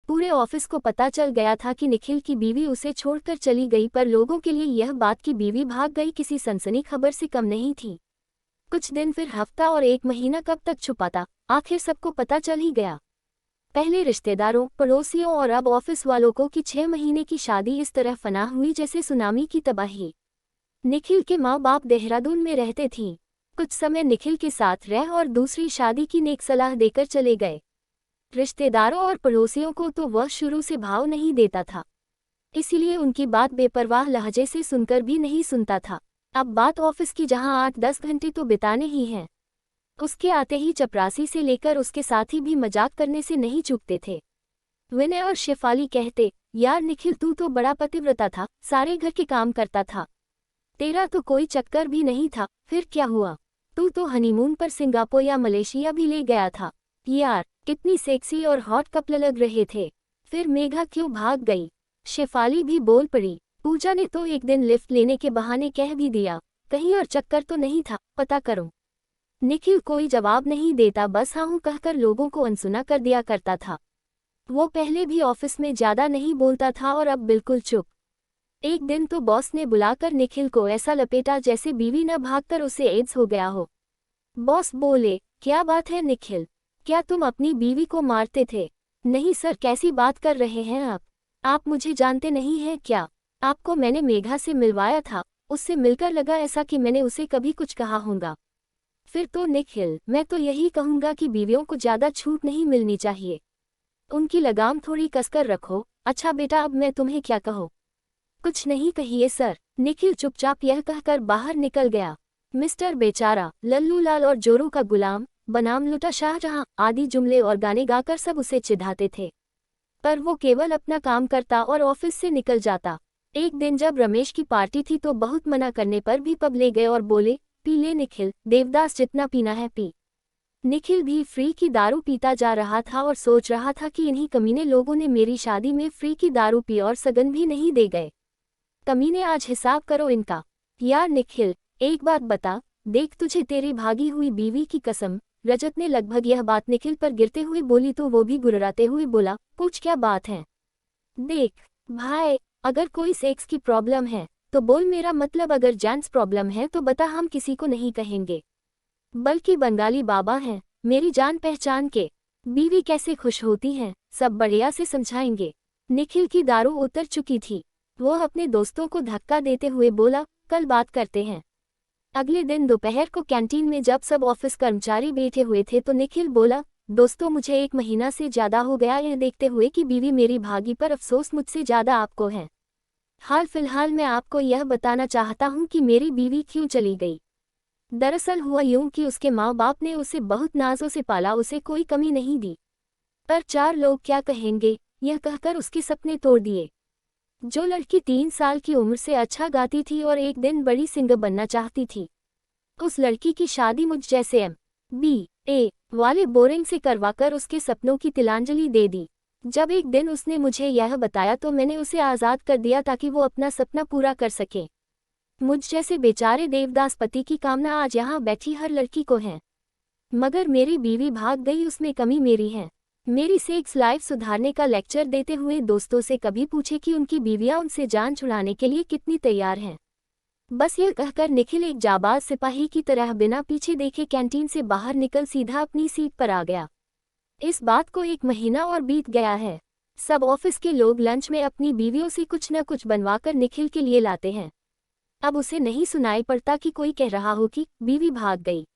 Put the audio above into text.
पूरे ऑफिस को पता चल गया था कि निखिल की बीवी उसे छोड़कर चली गई, पर लोगों के लिए यह बात कि बीवी भाग गई किसी सनसनी खबर से कम नहीं थी। कुछ दिन, फिर हफ्ता और 1 महीना कब तक छुपाता, आखिर सबको पता चल ही गया। पहले रिश्तेदारों, पड़ोसियों और अब ऑफिस वालों को कि 6 महीने की शादी इस तरह फना हुई जैसे सुनामी की तबाही। निखिल के माँ बाप देहरादून में रहते थीं। कुछ समय निखिल के साथ रह और दूसरी शादी की नेक सलाह देकर चले गए। रिश्तेदारों और पड़ोसियों को तो वह शुरू से भाव नहीं देता था, इसीलिए उनकी बात बेपरवाह लहजे से सुनकर भी नहीं सुनता था। अब बात ऑफिस की, जहां 8-10 घंटे तो बिताने ही हैं। उसके आते ही चपरासी से लेकर उसके साथी भी मजाक करने से नहीं चूकते थे। विनय और शेफाली कहते, यार निखिल तू तो बड़ा पतिव्रता था, सारे घर के काम करता था, तेरा तो कोई चक्कर भी नहीं था, फिर क्या हुआ? तू तो हनीमून पर सिंगापुर या मलेशिया भी ले गया था। यार कितनी सेक्सी और हॉट कपल लग रहे थे, फिर मेघा क्यों भाग गई? शेफाली भी बोल पड़ी, पूजा ने तो एक दिन लिफ्ट लेने के बहाने कह भी दिया, कहीं और चक्कर तो नहीं था, पता करो। निखिल कोई जवाब नहीं देता, बस हाँ हूँ कहकर लोगों को अनसुना कर दिया करता था। वो पहले भी ऑफिस में ज्यादा नहीं बोलता था और अब बिल्कुल चुप। एक दिन तो बॉस ने बुलाकर निखिल को ऐसा लपेटा जैसे बीवी न भागकर उसे एड्स हो गया हो। बॉस बोले, क्या बात है निखिल, क्या तुम अपनी बीवी को मारते थे? नहीं सर, कैसी बात कर रहे हैं आप मुझे जानते नहीं हैं क्या? आपको मैंने मेघा से मिलवाया था, उससे मिलकर लगा ऐसा कि मैंने उसे कभी कुछ कहा होगा। फिर तो निखिल, मैं तो यही कहूँगा कि बीवियों को ज़्यादा छूट नहीं मिलनी चाहिए, उनकी लगाम थोड़ी कसकर रखो। अच्छा बेटा, अब मैं तुम्हें क्या कहूँ? कुछ नहीं कहिए सर। निखिल चुपचाप यह कहकर बाहर निकल गया। मिस्टर बेचारा, लल्लूलाल और जोरू का गुलाम, बनाम लुटा शाहजहां आदि जुमले और गाने गाकर सब उसे चिढ़ाते थे, पर वो केवल अपना काम करता और ऑफिस से निकल जाता। एक दिन जब रमेश की पार्टी थी तो बहुत मना करने पर भी पब ले गए और बोले, पी ले निखिल, देवदास जितना पीना है पी। निखिल भी फ्री की दारू पीता जा रहा था और सोच रहा था कि इन्हीं कमीने लोगों ने मेरी शादी में फ्री की दारू पी और सगन भी नहीं दे गए। कमीने, आज हिसाब करो इनका। यार निखिल, एक बात बता, देख तुझे तेरी भागी हुई बीवी की कसम। रजत ने लगभग यह बात निखिल पर गिरते हुए बोली तो वो भी गुर्राते हुए बोला, पूछ क्या बात है? देख भाई, अगर कोई सेक्स की प्रॉब्लम है तो बोल, मेरा मतलब अगर जेंट्स प्रॉब्लम है तो बता, हम किसी को नहीं कहेंगे, बल्कि बंगाली बाबा हैं मेरी जान पहचान के, बीवी कैसे खुश होती हैं सब बढ़िया से समझाएंगे। निखिल की दारू उतर चुकी थी, वो अपने दोस्तों को धक्का देते हुए बोला, कल बात करते हैं। अगले दिन दोपहर को कैंटीन में जब सब ऑफिस कर्मचारी बैठे हुए थे तो निखिल बोला, दोस्तों मुझे 1 महीना से ज्यादा हो गया यह देखते हुए कि बीवी मेरी भागी, पर अफसोस मुझसे ज्यादा आपको है। हाल फिलहाल मैं आपको यह बताना चाहता हूँ कि मेरी बीवी क्यों चली गई। दरअसल हुआ यूं कि उसके माँ बाप ने उसे बहुत नाजों से पाला, उसे कोई कमी नहीं दी, पर 4 लोग क्या कहेंगे यह कहकर उसके सपने तोड़ दिए। जो लड़की 3 साल की उम्र से अच्छा गाती थी और एक दिन बड़ी सिंगर बनना चाहती थी, उस लड़की की शादी मुझ जैसे MBA वाले बोरिंग से करवाकर उसके सपनों की तिलांजलि दे दी। जब एक दिन उसने मुझे यह बताया तो मैंने उसे आज़ाद कर दिया ताकि वो अपना सपना पूरा कर सके। मुझ जैसे बेचारे देवदास पति की कामना आज यहाँ बैठी हर लड़की को है, मगर मेरी बीवी भाग गई, उसमें कमी मेरी है। मेरी सेक्स लाइफ सुधारने का लेक्चर देते हुए दोस्तों से कभी पूछे कि उनकी बीवियां उनसे जान छुड़ाने के लिए कितनी तैयार हैं। बस यह कहकर निखिल एक जाबाज सिपाही की तरह बिना पीछे देखे कैंटीन से बाहर निकल सीधा अपनी सीट पर आ गया। इस बात को 1 महीना और बीत गया है। सब ऑफिस के लोग लंच में अपनी बीवियों से कुछ न कुछ बनवाकर निखिल के लिए लाते हैं। अब उसे नहीं सुनाई पड़ता कि कोई कह रहा हो कि बीवी भाग गई।